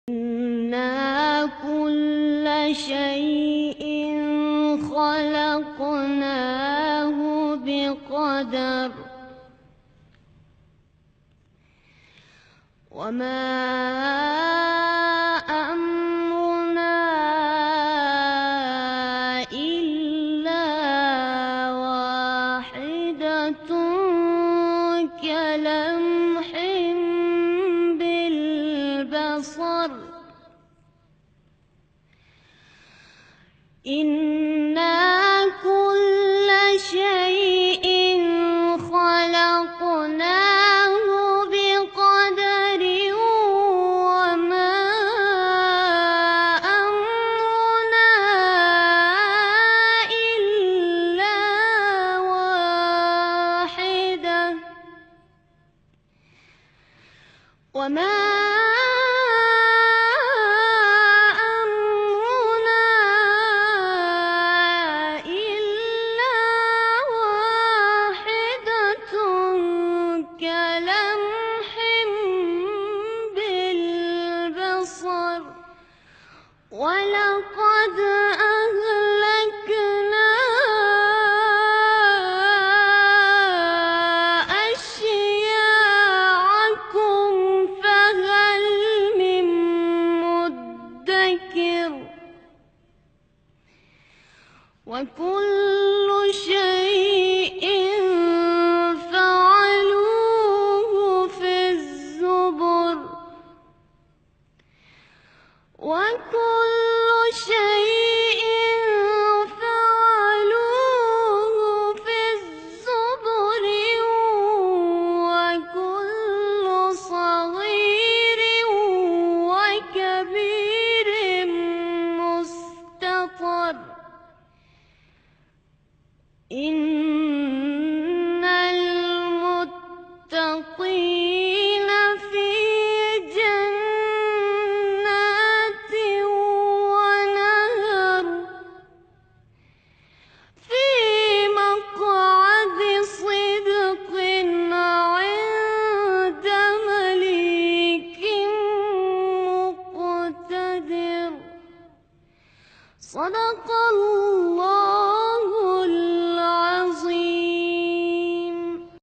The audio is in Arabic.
إِنَّا كُلَّ شَيْءٍ خَلَقْنَاهُ بِقَدَرٍ وَمَا أَمْرُنَا إِلَّا وَاحِدَةٌ كَلَمْحٍ بِالْبَصَرِ إِنَّا كُلَّ شَيْءٍ خَلَقْنَاهُ بِقَدَرٍ وَمَا أَمْرُنَا إِلَّا وَاحِدَةٌ كَلَمْحٍ بِالْبَصَرِ وَلَقَدْ أَهْلَكْنَا أَشْيَاعَكُمْ فَهَلْ مِن مُّدَّكِرٍ وَكُلُّ شَيْءٍ فَعَلُوهُ فِي الزُّبُرِ وَكُلُّ شَيْءٍ فَعَلُوهُ فِي الزُّبُرِ وَكُلُّ صَغِيرٍ وَكَبِيرٍ مُّسْتَطَرٍ إِنَّ الْمُتَّقِينَ فِي جَنَّاتٍ وَنَهَرٍ فِي مَقْعَدِ صِدْقٍ عِندَ مَلِيكٍ مُّقْتَدِرٍ صدق الله